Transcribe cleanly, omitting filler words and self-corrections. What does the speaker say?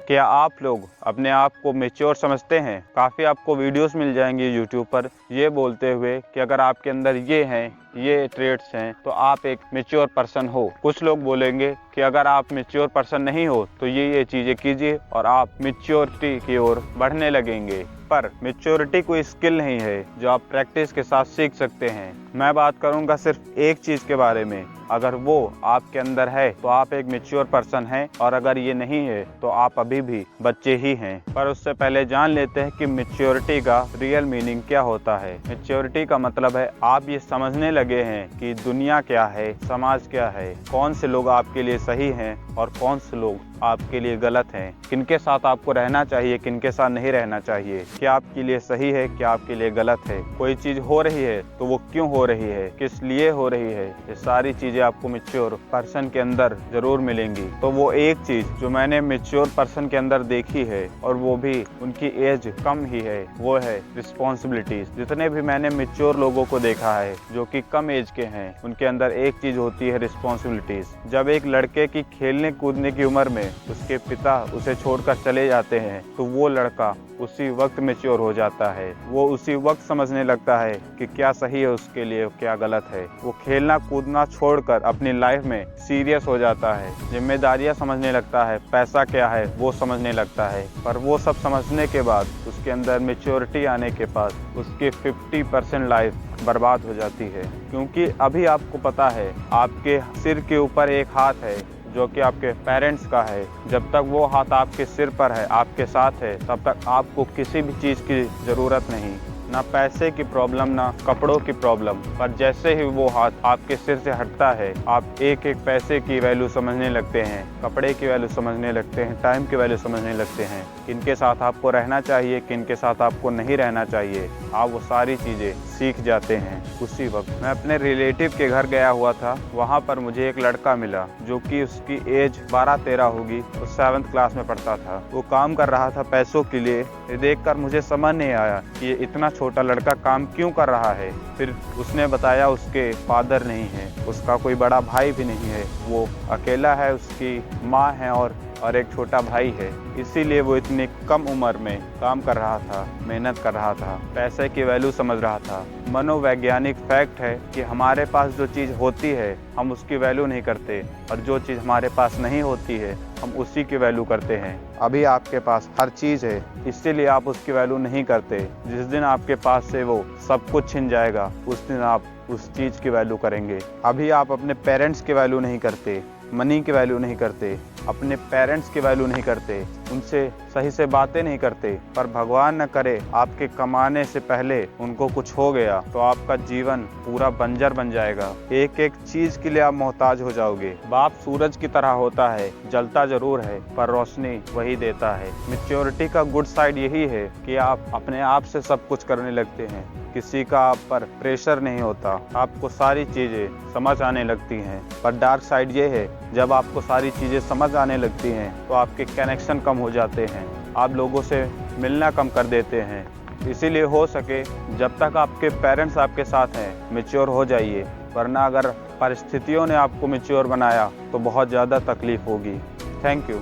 क्या आप लोग अपने आप को मैच्योर समझते हैं? काफ़ी आपको वीडियोस मिल जाएंगे यूट्यूब पर ये बोलते हुए कि अगर आपके अंदर ये हैं, ये ट्रेड्स हैं, तो आप एक मैच्योर पर्सन हो। कुछ लोग बोलेंगे कि अगर आप मैच्योर पर्सन नहीं हो तो ये चीज़ें कीजिए और आप मैच्योरिटी की ओर बढ़ने लगेंगे। पर मैच्योरिटी कोई स्किल नहीं है जो आप प्रैक्टिस के साथ सीख सकते हैं। मैं बात करूंगा सिर्फ एक चीज़ के बारे में, अगर वो आपके अंदर है तो आप एक मैच्योर पर्सन हैं, और अगर ये नहीं है तो आप अभी भी बच्चे ही हैं। पर उससे पहले जान लेते हैं कि मैच्योरिटी का रियल मीनिंग क्या होता है। मैच्योरिटी का मतलब है आप ये समझने लगे हैं कि दुनिया क्या है, समाज क्या है, कौन से लोग आपके लिए सही हैं और कौन से लोग आपके लिए गलत हैं, किनके साथ आपको रहना चाहिए, किनके साथ नहीं रहना चाहिए, क्या आपके लिए सही है, क्या आपके लिए गलत है। कोई चीज़ हो रही है तो वो क्यों हो रही है, किस लिए हो रही है, ये सारी चीज़ें आपको मैच्योर पर्सन के अंदर जरूर मिलेंगी। तो वो एक चीज़ जो मैंने मैच्योर पर्सन के अंदर देखी है, और वो भी उनकी एज कम ही है, वो है रिस्पॉन्सिबिलिटीज। जितने भी मैंने मैच्योर लोगों को देखा है जो कि कम एज के हैं, उनके अंदर एक चीज़ होती है रिस्पॉन्सिबिलिटीज। जब एक लड़के की खेलने कूदने की उम्र में उसके पिता उसे छोड़कर चले जाते हैं तो वो लड़का उसी वक्त मैच्योर हो जाता है। वो उसी वक्त समझने लगता है कि क्या सही है उसके लिए, क्या गलत है। वो खेलना कूदना छोड़कर अपनी लाइफ में सीरियस हो जाता है, जिम्मेदारियां समझने लगता है, पैसा क्या है वो समझने लगता है। पर वो सब समझने के बाद उसके अंदर मैच्योरिटी आने के बाद उसकी 50% लाइफ बर्बाद हो जाती है। क्योंकि अभी आपको पता है आपके सिर के ऊपर एक हाथ है जो कि आपके पेरेंट्स का है। जब तक वो हाथ आपके सिर पर है, आपके साथ है, तब तक आपको किसी भी चीज़ की ज़रूरत नहीं, ना पैसे की प्रॉब्लम, ना कपड़ों की प्रॉब्लम। पर जैसे ही वो हाथ आपके सिर से हटता है, आप एक एक पैसे की वैल्यू समझने लगते हैं, कपड़े की वैल्यू समझने लगते हैं, टाइम की वैल्यू समझने लगते हैं, किनके साथ आपको रहना चाहिए, किनके साथ आपको नहीं रहना चाहिए। आप वो सारी चीज़ें सीख जाते हैं उसी वक्त। मैं अपने रिलेटिव के घर गया हुआ था, वहाँ पर मुझे एक लड़का मिला जो कि उसकी एज 12-13 होगी, वो 7th क्लास में पढ़ता था। वो काम कर रहा था पैसों के लिए। ये देखकर मुझे समझ नहीं आया कि ये इतना छोटा लड़का काम क्यों कर रहा है। फिर उसने बताया उसके फादर नहीं है, उसका कोई बड़ा भाई भी नहीं है, वो अकेला है, उसकी माँ है और एक छोटा भाई है। इसीलिए वो इतनी कम उम्र में काम कर रहा था, मेहनत कर रहा था, पैसे की वैल्यू समझ रहा था। मनोवैज्ञानिक फैक्ट है कि हमारे पास जो चीज़ होती है हम उसकी वैल्यू नहीं करते, और जो चीज़ हमारे पास नहीं होती है हम उसी की वैल्यू करते हैं। अभी आपके पास हर चीज़ है, इसीलिए आप उसकी वैल्यू नहीं करते। जिस दिन आपके पास से वो सब कुछ छिन जाएगा उस दिन आप उस चीज़ की वैल्यू करेंगे। अभी आप अपने पेरेंट्स की वैल्यू नहीं करते, मनी की वैल्यू नहीं करते, अपने पेरेंट्स की वैल्यू नहीं करते, उनसे सही से बातें नहीं करते। पर भगवान न करे आपके कमाने से पहले उनको कुछ हो गया तो आपका जीवन पूरा बंजर बन जाएगा। एक एक चीज़ के लिए आप मोहताज हो जाओगे। बाप सूरज की तरह होता है, जलता जरूर है पर रोशनी वही देता है। मैच्योरिटी का गुड साइड यही है कि आप अपने आप से सब कुछ करने लगते हैं, किसी का आप पर प्रेशर नहीं होता, आपको सारी चीज़ें समझ आने लगती हैं। पर डार्क साइड ये है, जब आपको सारी चीज़ें समझ आने लगती हैं तो आपके कनेक्शन कम हो जाते हैं, आप लोगों से मिलना कम कर देते हैं। इसीलिए हो सके जब तक आपके पेरेंट्स आपके साथ हैं मैच्योर हो जाइए, वरना अगर परिस्थितियों ने आपको मैच्योर बनाया तो बहुत ज़्यादा तकलीफ होगी। Thank you.